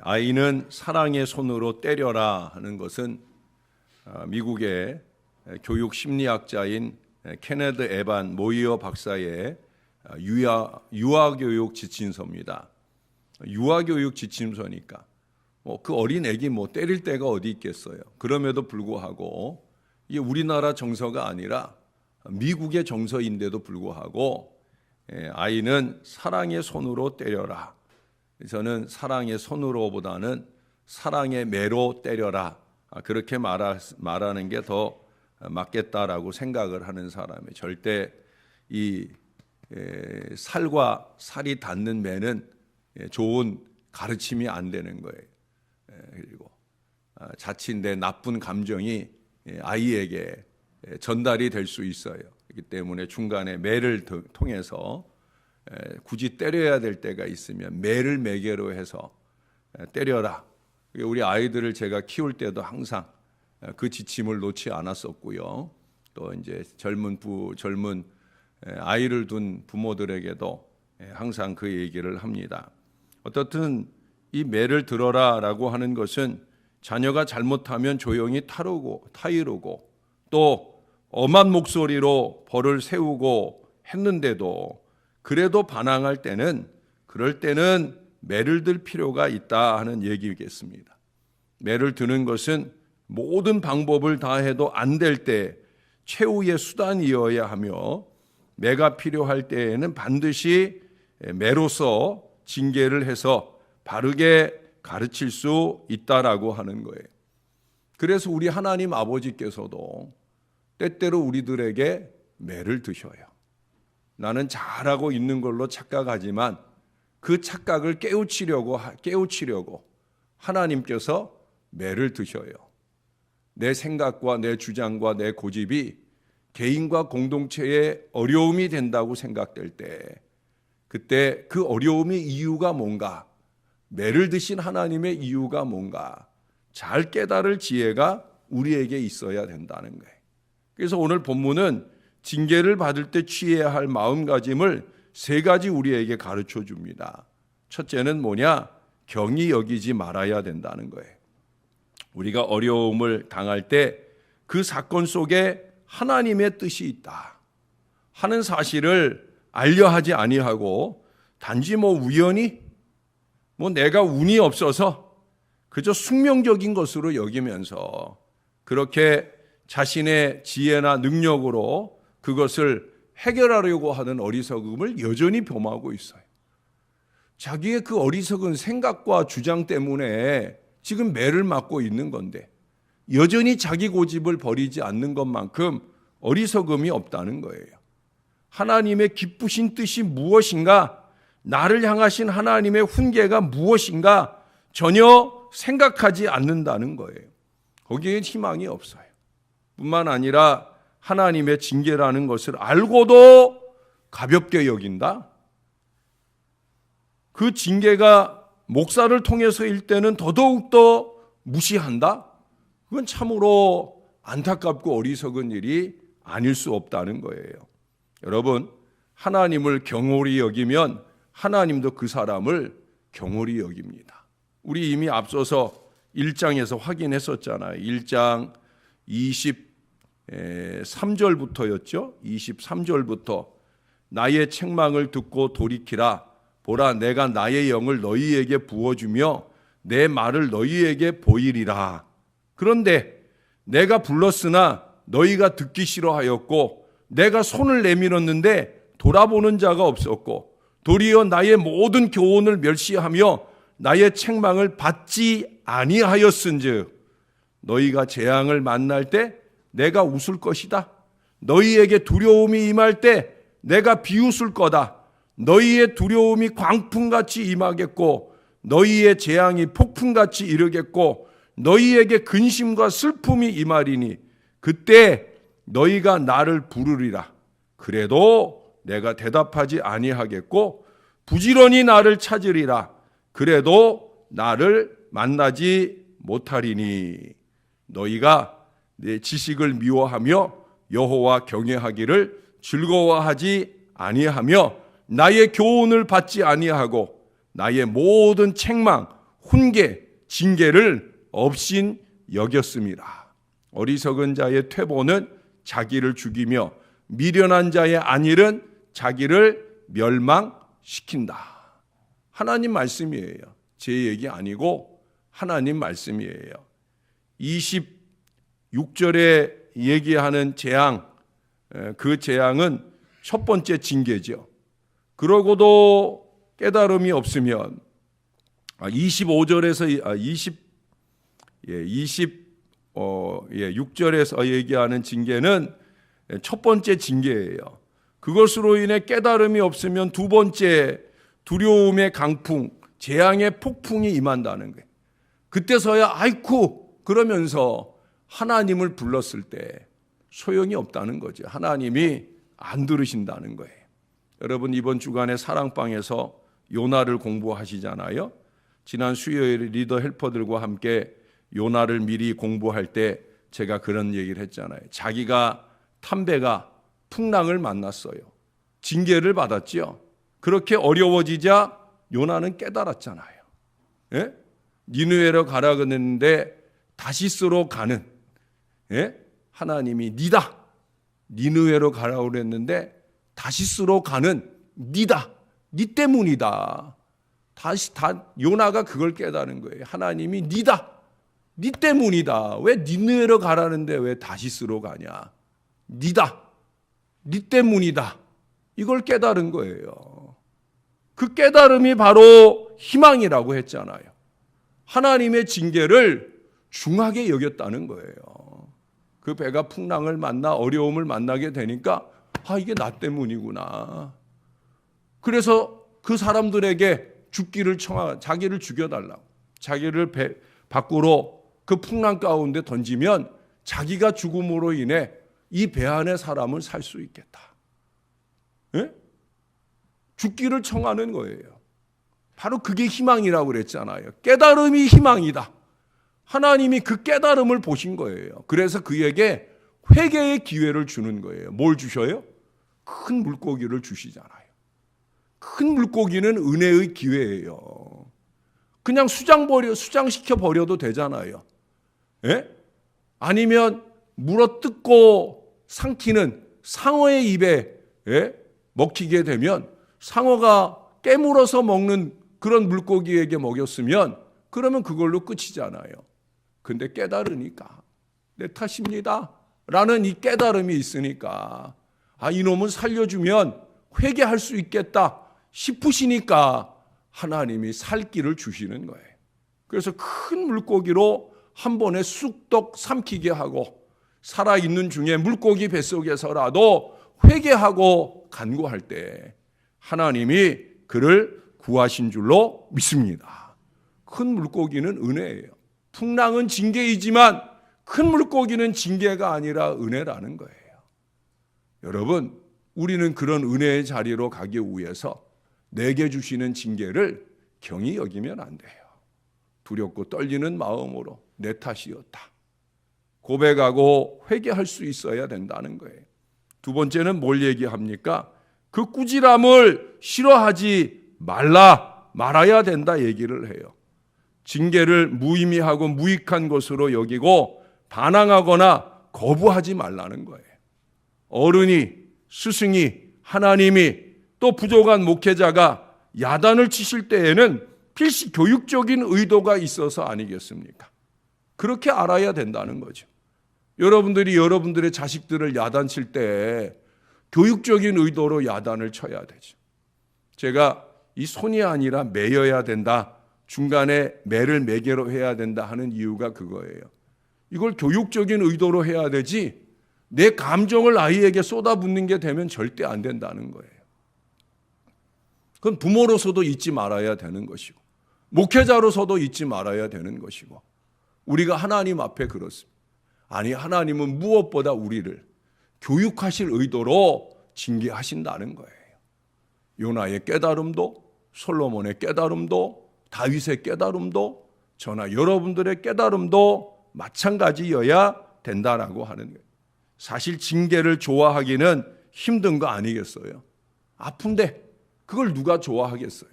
아이는 사랑의 손으로 때려라 하는 것은 미국의 교육 심리학자인 케네드 에반 모이어 박사의 유아교육 지침서입니다. 유아교육 지침서니까 그 어린 애기 때릴 데가 어디 있겠어요. 그럼에도 불구하고 이게 우리나라 정서가 아니라 미국의 정서인데도 불구하고 아이는 사랑의 손으로 때려라. 저는 사랑의 손으로보다는 사랑의 매로 때려라. 그렇게 말하는 게 더 맞겠다라고 생각을 하는 사람이에요. 절대 이 살과 살이 닿는 매는 좋은 가르침이 안 되는 거예요. 그리고 자칫 내 나쁜 감정이 아이에게 전달이 될 수 있어요. 그렇기 때문에 중간에 매를 통해서 굳이 때려야 될 때가 있으면 매를 매개로 해서 때려라. 우리 아이들을 제가 키울 때도 항상 그 지침을 놓지 않았었고요. 또 이제 젊은 아이를 둔 부모들에게도 항상 그 얘기를 합니다. 어떻든 이 매를 들어라라고 하는 것은 자녀가 잘못하면 조용히 타이르고 또 엄한 목소리로 벌을 세우고 했는데도 그래도 반항할 때는 그럴 때는 매를 들 필요가 있다 하는 얘기겠습니다. 매를 드는 것은 모든 방법을 다해도 안 될 때 최후의 수단이어야 하며 매가 필요할 때에는 반드시 매로서 징계를 해서 바르게 가르칠 수 있다라고 하는 거예요. 그래서 우리 하나님 아버지께서도 때때로 우리들에게 매를 드셔요. 나는 잘하고 있는 걸로 착각하지만 그 착각을 깨우치려고 하나님께서 매를 드셔요. 내 생각과 내 주장과 내 고집이 개인과 공동체에 어려움이 된다고 생각될 때 그때 그 어려움의 이유가 뭔가, 매를 드신 하나님의 이유가 뭔가 잘 깨달을 지혜가 우리에게 있어야 된다는 거예요. 그래서 오늘 본문은 징계를 받을 때 취해야 할 마음가짐을 3가지 우리에게 가르쳐 줍니다. 첫째는 뭐냐? 경히 여기지 말아야 된다는 거예요. 우리가 어려움을 당할 때 그 사건 속에 하나님의 뜻이 있다 하는 사실을 알려하지 아니하고 단지 우연히 내가 운이 없어서 그저 숙명적인 것으로 여기면서 그렇게 자신의 지혜나 능력으로 그것을 해결하려고 하는 어리석음을 여전히 범하고 있어요. 자기의 그 어리석은 생각과 주장 때문에 지금 매를 맞고 있는 건데 여전히 자기 고집을 버리지 않는 것만큼 어리석음이 없다는 거예요. 하나님의 기쁘신 뜻이 무엇인가, 나를 향하신 하나님의 훈계가 무엇인가 전혀 생각하지 않는다는 거예요. 거기에 희망이 없어요. 뿐만 아니라 하나님의 징계라는 것을 알고도 가볍게 여긴다. 그 징계가 목사를 통해서일 때는 더더욱더 무시한다. 그건 참으로 안타깝고 어리석은 일이 아닐 수 없다는 거예요. 여러분, 하나님을 경홀히 여기면 하나님도 그 사람을 경홀히 여깁니다. 우리 이미 앞서서 1장에서 확인했었잖아요. 1장 23절부터였죠. 23절부터 나의 책망을 듣고 돌이키라. 보라, 내가 나의 영을 너희에게 부어주며 내 말을 너희에게 보이리라. 그런데 내가 불렀으나 너희가 듣기 싫어하였고 내가 손을 내밀었는데 돌아보는 자가 없었고 도리어 나의 모든 교훈을 멸시하며 나의 책망을 받지 아니하였은즉 너희가 재앙을 만날 때 내가 웃을 것이다. 너희에게 두려움이 임할 때 내가 비웃을 거다. 너희의 두려움이 광풍같이 임하겠고 너희의 재앙이 폭풍같이 이르겠고 너희에게 근심과 슬픔이 임하리니 그때 너희가 나를 부르리라. 그래도 내가 대답하지 아니하겠고 부지런히 나를 찾으리라. 그래도 나를 만나지 못하리니 너희가 내 지식을 미워하며 여호와 경외하기를 즐거워하지 아니하며 나의 교훈을 받지 아니하고 나의 모든 책망 훈계, 징계를 없인 여겼습니다. 어리석은 자의 퇴보는 자기를 죽이며 미련한 자의 안일은 자기를 멸망시킨다. 하나님 말씀이에요. 제 얘기 아니고 하나님 말씀이에요. 26절에 얘기하는 재앙, 그 재앙은 첫 번째 징계죠. 그러고도 깨달음이 없으면 25절에서 26절에서 얘기하는 징계는 첫 번째 징계예요. 그것으로 인해 깨달음이 없으면 두 번째 두려움의 강풍, 재앙의 폭풍이 임한다는 거예요. 그때서야 아이쿠 그러면서 하나님을 불렀을 때 소용이 없다는 거죠. 하나님이 안 들으신다는 거예요. 여러분 이번 주간에 사랑방에서 요나를 공부하시잖아요. 지난 수요일에 리더 헬퍼들과 함께 요나를 미리 공부할 때 제가 그런 얘기를 했잖아요. 자기가 탄 배가 풍랑을 만났어요. 징계를 받았죠. 그렇게 어려워지자 요나는 깨달았잖아요. 예? 니느웨로 가라 그랬는데 다시스로 가는 하나님이 니다. 니느웨로 가라고 그랬는데 다시스로 가는 니다. 니 때문이다. 요나가 그걸 깨달은 거예요. 하나님이 니다. 니 때문이다. 왜 니느웨로 가라는데 왜 다시스로 가냐. 니다. 니 때문이다. 이걸 깨달은 거예요. 그 깨달음이 바로 희망이라고 했잖아요. 하나님의 징계를 중하게 여겼다는 거예요. 그 배가 풍랑을 만나 어려움을 만나게 되니까 이게 나 때문이구나. 그래서 그 사람들에게 죽기를 자기를 죽여달라고. 자기를 배 밖으로 그 풍랑 가운데 던지면 자기가 죽음으로 인해 이 배 안의 사람은 살 수 있겠다. 예? 죽기를 청하는 거예요. 바로 그게 희망이라고 그랬잖아요. 깨달음이 희망이다. 하나님이 그 깨달음을 보신 거예요. 그래서 그에게 회개의 기회를 주는 거예요. 뭘 주셔요? 큰 물고기를 주시잖아요. 큰 물고기는 은혜의 기회예요. 그냥 수장시켜 버려도 되잖아요. 예? 아니면 물어뜯고 삼키는 상어의 입에 먹히게 되면 상어가 깨물어서 먹는 그런 물고기에게 먹였으면 그러면 그걸로 끝이잖아요. 근데 깨달으니까 내 탓입니다 라는 이 깨달음이 있으니까 이놈은 살려주면 회개할 수 있겠다 싶으시니까 하나님이 살 길을 주시는 거예요. 그래서 큰 물고기로 한 번에 쑥떡 삼키게 하고 살아있는 중에 물고기 뱃속에서라도 회개하고 간구할 때 하나님이 그를 구하신 줄로 믿습니다. 큰 물고기는 은혜예요. 풍랑은 징계이지만 큰 물고기는 징계가 아니라 은혜라는 거예요. 여러분, 우리는 그런 은혜의 자리로 가기 위해서 내게 주시는 징계를 경히 여기면 안 돼요. 두렵고 떨리는 마음으로 내 탓이었다. 고백하고 회개할 수 있어야 된다는 거예요. 두 번째는 뭘 얘기합니까? 그 꾸지람을 싫어하지 말아야 된다 얘기를 해요. 징계를 무의미하고 무익한 것으로 여기고 반항하거나 거부하지 말라는 거예요. 어른이, 스승이, 하나님이 또 부족한 목회자가 야단을 치실 때에는 필시 교육적인 의도가 있어서 아니겠습니까? 그렇게 알아야 된다는 거죠. 여러분들이 여러분들의 자식들을 야단칠 때 교육적인 의도로 야단을 쳐야 되죠. 제가 이 손이 아니라 매여야 된다. 중간에 매를 매개로 해야 된다 하는 이유가 그거예요. 이걸 교육적인 의도로 해야 되지 내 감정을 아이에게 쏟아붓는 게 되면 절대 안 된다는 거예요. 그건 부모로서도 잊지 말아야 되는 것이고 목회자로서도 잊지 말아야 되는 것이고 우리가 하나님 앞에 그렇습니다. 아니 하나님은 무엇보다 우리를 교육하실 의도로 징계하신다는 거예요. 요나의 깨달음도 솔로몬의 깨달음도 다윗의 깨달음도 저나 여러분들의 깨달음도 마찬가지여야 된다라고 하는 거예요. 사실 징계를 좋아하기는 힘든 거 아니겠어요? 아픈데 그걸 누가 좋아하겠어요?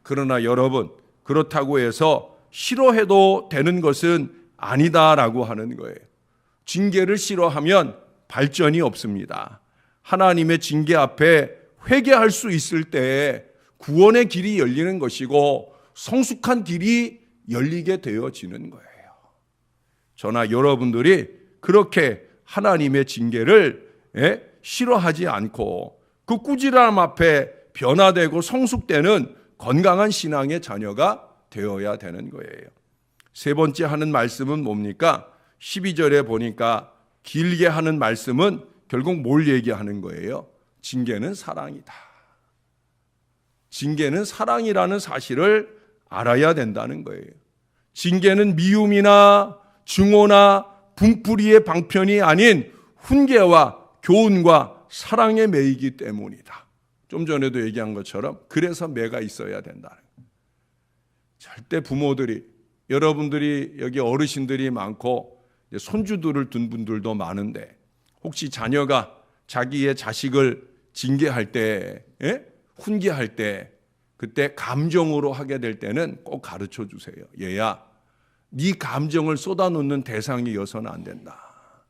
그러나 여러분 그렇다고 해서 싫어해도 되는 것은 아니다라고 하는 거예요. 징계를 싫어하면 발전이 없습니다. 하나님의 징계 앞에 회개할 수 있을 때 구원의 길이 열리는 것이고 성숙한 길이 열리게 되어지는 거예요. 저나 여러분들이 그렇게 하나님의 징계를 싫어하지 않고 그 꾸지람 앞에 변화되고 성숙되는 건강한 신앙의 자녀가 되어야 되는 거예요. 세 번째 하는 말씀은 뭡니까? 12절에 보니까 길게 하는 말씀은 결국 뭘 얘기하는 거예요? 징계는 사랑이다. 징계는 사랑이라는 사실을 알아야 된다는 거예요. 징계는 미움이나 증오나 분풀이의 방편이 아닌 훈계와 교훈과 사랑에 매이기 때문이다. 좀 전에도 얘기한 것처럼 그래서 매가 있어야 된다. 절대 부모들이, 여러분들이 여기 어르신들이 많고 손주들을 둔 분들도 많은데 혹시 자녀가 자기의 자식을 징계할 때, 훈계할 때 그때 감정으로 하게 될 때는 꼭 가르쳐 주세요. 얘야, 네 감정을 쏟아놓는 대상이어서는 안 된다.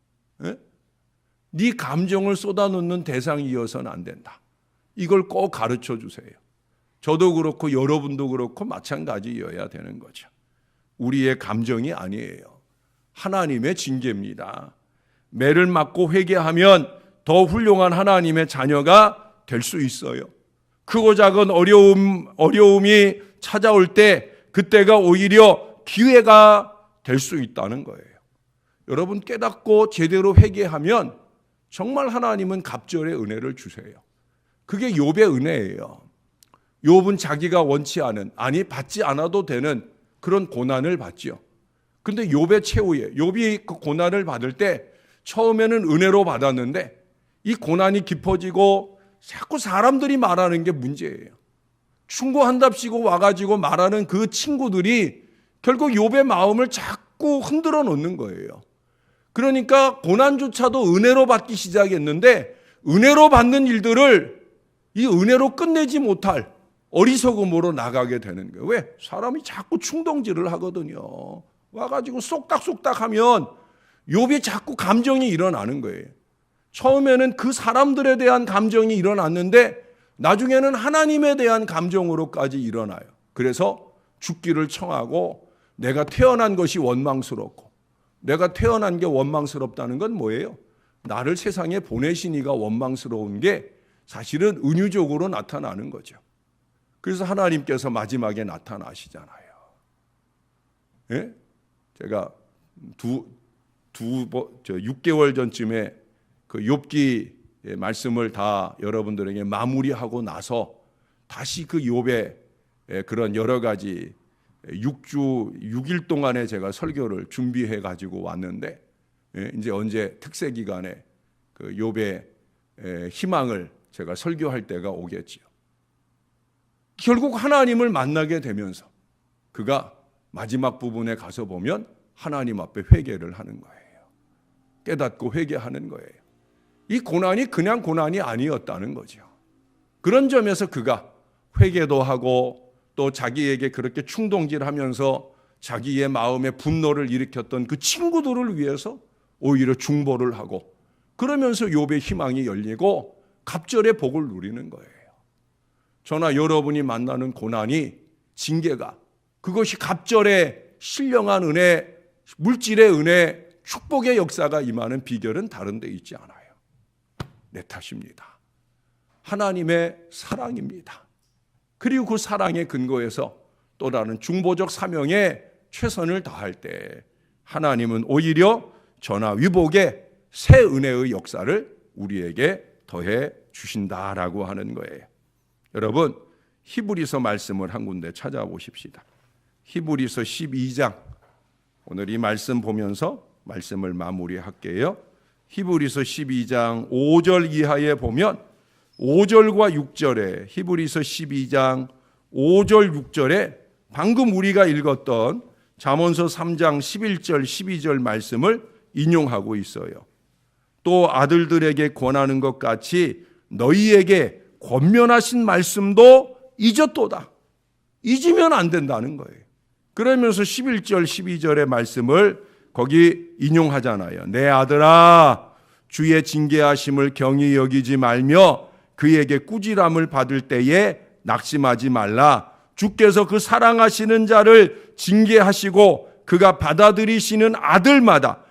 네 감정을 쏟아놓는 대상이어서는 안 된다. 이걸 꼭 가르쳐 주세요. 저도 그렇고 여러분도 그렇고 마찬가지여야 되는 거죠. 우리의 감정이 아니에요. 하나님의 징계입니다. 매를 맞고 회개하면 더 훌륭한 하나님의 자녀가 될 수 있어요. 크고 작은 어려움이 찾아올 때 그때가 오히려 기회가 될 수 있다는 거예요. 여러분 깨닫고 제대로 회개하면 정말 하나님은 갑절의 은혜를 주세요. 그게 욥의 은혜예요. 욥은 자기가 원치 않은, 아니 받지 않아도 되는 그런 고난을 받죠. 근데 욥의 최후에, 욥이 그 고난을 받을 때 처음에는 은혜로 받았는데 이 고난이 깊어지고 자꾸 사람들이 말하는 게 문제예요. 충고한답시고 와가지고 말하는 그 친구들이 결국 욥의 마음을 자꾸 흔들어 놓는 거예요. 그러니까 고난조차도 은혜로 받기 시작했는데 은혜로 받는 일들을 이 은혜로 끝내지 못할 어리석음으로 나가게 되는 거예요. 왜? 사람이 자꾸 충동질을 하거든요. 와가지고 쏙닥쏙닥 하면 욥이 자꾸 감정이 일어나는 거예요. 처음에는 그 사람들에 대한 감정이 일어났는데 나중에는 하나님에 대한 감정으로까지 일어나요. 그래서 죽기를 청하고 내가 태어난 것이 원망스럽고, 내가 태어난 게 원망스럽다는 건 뭐예요? 나를 세상에 보내신 이가 원망스러운 게 사실은 은유적으로 나타나는 거죠. 그래서 하나님께서 마지막에 나타나시잖아요. 예? 제가 6개월 전쯤에 그 욥기 말씀을 다 여러분들에게 마무리하고 나서 다시 그 욥의 그런 여러 가지 6일 동안에 제가 설교를 준비해 가지고 왔는데 이제 언제 특세 기간에 그 욥의 희망을 제가 설교할 때가 오겠지요. 결국 하나님을 만나게 되면서 그가 마지막 부분에 가서 보면 하나님 앞에 회개를 하는 거예요. 깨닫고 회개하는 거예요. 이 고난이 그냥 고난이 아니었다는 거죠. 그런 점에서 그가 회개도 하고 또 자기에게 그렇게 충동질하면서 자기의 마음에 분노를 일으켰던 그 친구들을 위해서 오히려 중보를 하고 그러면서 욥의 희망이 열리고 갑절의 복을 누리는 거예요. 저나 여러분이 만나는 고난이, 징계가, 그것이 갑절의 신령한 은혜, 물질의 은혜, 축복의 역사가 임하는 비결은 다른 데 있지 않아요. 내 탓입니다. 하나님의 사랑입니다. 그리고 그 사랑의 근거에서 또 다른 중보적 사명에 최선을 다할 때 하나님은 오히려 전화 위복의 새 은혜의 역사를 우리에게 더해 주신다라고 하는 거예요. 여러분, 히브리서 말씀을 한 군데 찾아보십시다. 히브리서 12장, 오늘 이 말씀 보면서 말씀을 마무리할게요. 히브리서 12장 5절 이하에 보면 5절과 6절에, 히브리서 12장 5절 6절에 방금 우리가 읽었던 잠언서 3장 11절 12절 말씀을 인용하고 있어요. 또 아들들에게 권하는 것 같이 너희에게 권면하신 말씀도 잊었도다. 잊으면 안 된다는 거예요. 그러면서 11절 12절의 말씀을 거기 인용하잖아요. 내 아들아 주의 징계하심을 경히 여기지 말며 그에게 꾸지람을 받을 때에 낙심하지 말라. 주께서 그 사랑하시는 자를 징계하시고 그가 받아들이시는 아들마다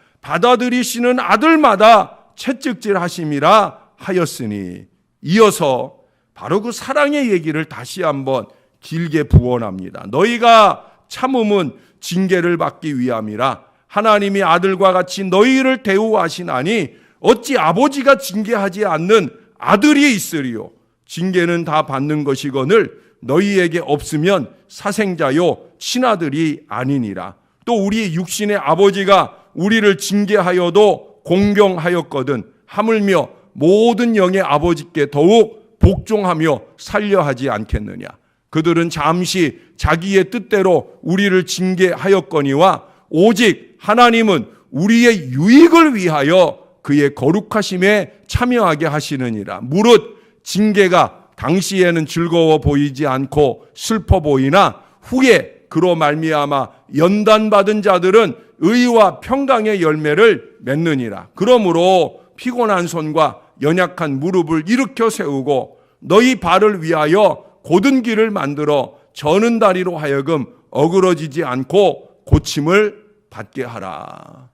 채찍질 하심이라 하였으니, 이어서 바로 그 사랑의 얘기를 다시 한번 길게 부언합니다. 너희가 참음은 징계를 받기 위함이라. 하나님이 아들과 같이 너희를 대우하시나니 어찌 아버지가 징계하지 않는 아들이 있으리요. 징계는 다 받는 것이거늘 너희에게 없으면 사생자요 친아들이 아니니라. 또 우리 육신의 아버지가 우리를 징계하여도 공경하였거든 하물며 모든 영의 아버지께 더욱 복종하며 살려하지 않겠느냐. 그들은 잠시 자기의 뜻대로 우리를 징계하였거니와 오직 하나님은 우리의 유익을 위하여 그의 거룩하심에 참여하게 하시느니라. 무릇 징계가 당시에는 즐거워 보이지 않고 슬퍼 보이나 후에 그로 말미암아 연단받은 자들은 의와 평강의 열매를 맺느니라. 그러므로 피곤한 손과 연약한 무릎을 일으켜 세우고 너희 발을 위하여 곧은 길을 만들어 저는 다리로 하여금 어그러지지 않고 고침을 받게 하라.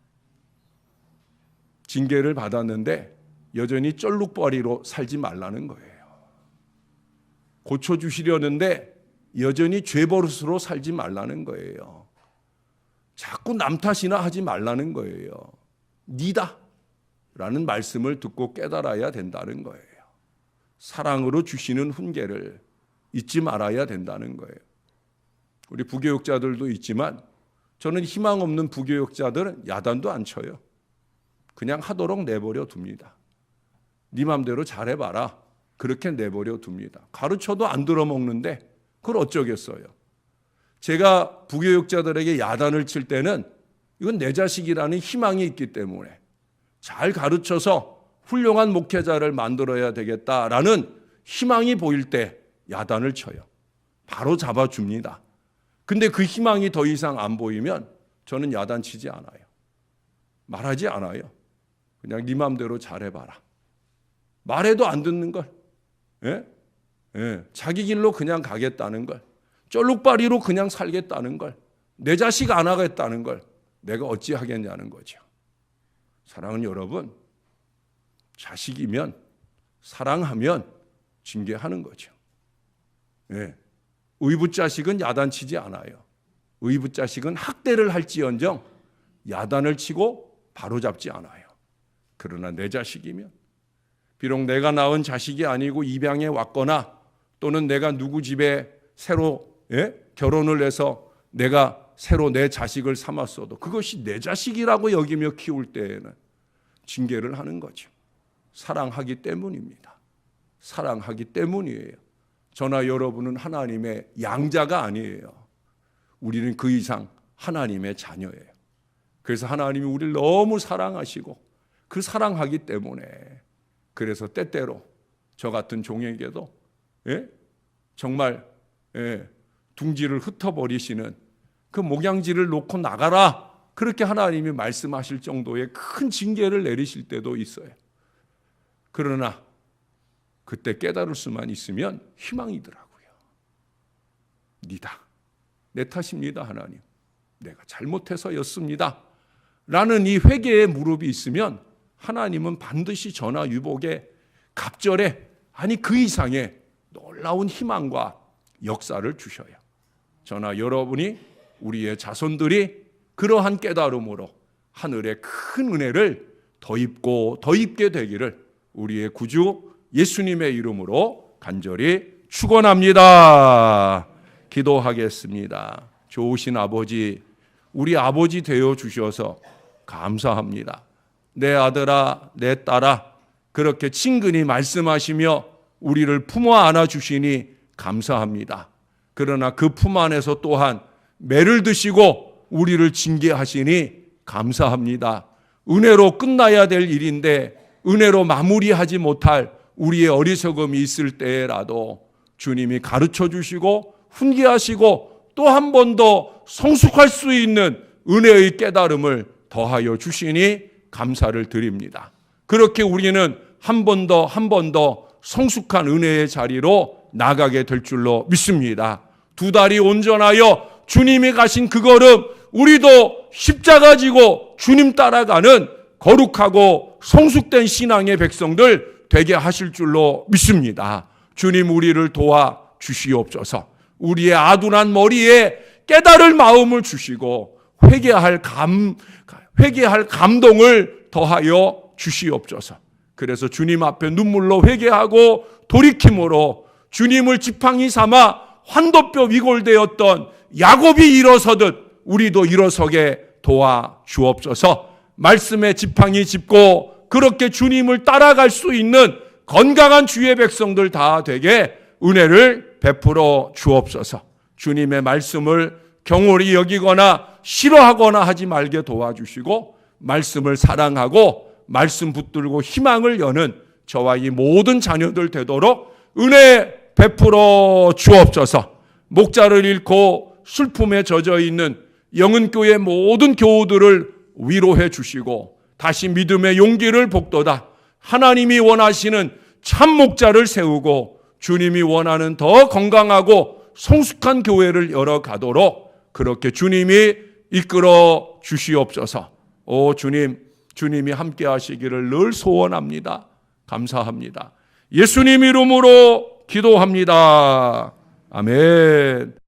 징계를 받았는데 여전히 쩔룩벌이로 살지 말라는 거예요. 고쳐주시려는데 여전히 죄버릇으로 살지 말라는 거예요. 자꾸 남 탓이나 하지 말라는 거예요. 니다 라는 말씀을 듣고 깨달아야 된다는 거예요. 사랑으로 주시는 훈계를 잊지 말아야 된다는 거예요. 우리 부교육자들도 있지만 저는 희망 없는 부교육자들은 야단도 안 쳐요. 그냥 하도록 내버려 둡니다. 네 맘대로 잘해봐라. 그렇게 내버려 둡니다. 가르쳐도 안 들어먹는데 그걸 어쩌겠어요. 제가 부교육자들에게 야단을 칠 때는 이건 내 자식이라는 희망이 있기 때문에 잘 가르쳐서 훌륭한 목회자를 만들어야 되겠다라는 희망이 보일 때 야단을 쳐요. 바로 잡아줍니다. 근데 그 희망이 더 이상 안 보이면 저는 야단치지 않아요. 말하지 않아요. 그냥 네 맘대로 잘해봐라. 말해도 안 듣는 걸. 자기 길로 그냥 가겠다는 걸. 쩔룩바리로 그냥 살겠다는 걸. 내 자식 안 하겠다는 걸 내가 어찌 하겠냐는 거죠. 사랑하는 여러분, 자식이면 사랑하면 징계하는 거죠. 의붓자식은 야단치지 않아요. 의붓자식은 학대를 할지언정 야단을 치고 바로잡지 않아요. 그러나 내 자식이면 비록 내가 낳은 자식이 아니고 입양해 왔거나 또는 내가 누구 집에 새로 결혼을 해서 내가 새로 내 자식을 삼았어도 그것이 내 자식이라고 여기며 키울 때에는 징계를 하는 거죠. 사랑하기 때문입니다. 사랑하기 때문이에요. 저나 여러분은 하나님의 양자가 아니에요. 우리는 그 이상 하나님의 자녀예요. 그래서 하나님이 우리를 너무 사랑하시고 그 사랑하기 때문에 그래서 때때로 저 같은 종에게도 정말 둥지를 흩어버리시는 그 목양지를 놓고 나가라 그렇게 하나님이 말씀하실 정도의 큰 징계를 내리실 때도 있어요. 그러나 그때 깨달을 수만 있으면 희망이더라고요. 니다. 내 탓입니다, 하나님. 내가 잘못해서였습니다. 라는 이 회개의 무릎이 있으면 하나님은 반드시 저나 유복의 갑절에 아니 그 이상의 놀라운 희망과 역사를 주셔요. 저나 여러분이 우리의 자손들이 그러한 깨달음으로 하늘의 큰 은혜를 더 입고 더 입게 되기를 우리의 구주 예수님의 이름으로 간절히 축원합니다. 기도하겠습니다. 좋으신 아버지, 우리 아버지 되어 주셔서 감사합니다. 내 아들아, 내 딸아, 그렇게 친근히 말씀하시며 우리를 품어 안아 주시니 감사합니다. 그러나 그 품 안에서 또한 매를 드시고 우리를 징계하시니 감사합니다. 은혜로 끝나야 될 일인데 은혜로 마무리하지 못할 우리의 어리석음이 있을 때라도 주님이 가르쳐 주시고 훈계하시고 또 한 번 더 성숙할 수 있는 은혜의 깨달음을 더하여 주시니 감사를 드립니다. 그렇게 우리는 한 번 더 성숙한 은혜의 자리로 나가게 될 줄로 믿습니다. 두 다리 온전하여 주님이 가신 그 걸음, 우리도 십자가 지고 주님 따라가는 거룩하고 성숙된 신앙의 백성들 되게 하실 줄로 믿습니다. 주님 우리를 도와 주시옵소서. 우리의 아둔한 머리에 깨달을 마음을 주시고 회개할 감동을 더하여 주시옵소서. 그래서 주님 앞에 눈물로 회개하고 돌이킴으로 주님을 지팡이 삼아 환도뼈 위골되었던 야곱이 일어서듯 우리도 일어서게 도와 주옵소서. 말씀에 지팡이 짚고 그렇게 주님을 따라갈 수 있는 건강한 주의 백성들 다 되게 은혜를 베풀어 주옵소서. 주님의 말씀을 경홀히 여기거나 싫어하거나 하지 말게 도와주시고 말씀을 사랑하고 말씀 붙들고 희망을 여는 저와 이 모든 자녀들 되도록 은혜 베풀어 주옵소서. 목자를 잃고 슬픔에 젖어 있는 영은교회 모든 교우들을 위로해 주시고 다시 믿음의 용기를 북돋아 하나님이 원하시는 참 목자를 세우고 주님이 원하는 더 건강하고 성숙한 교회를 열어가도록 그렇게 주님이 이끌어 주시옵소서. 오 주님, 주님이 함께 하시기를 늘 소원합니다. 감사합니다. 예수님 이름으로 기도합니다. 아멘.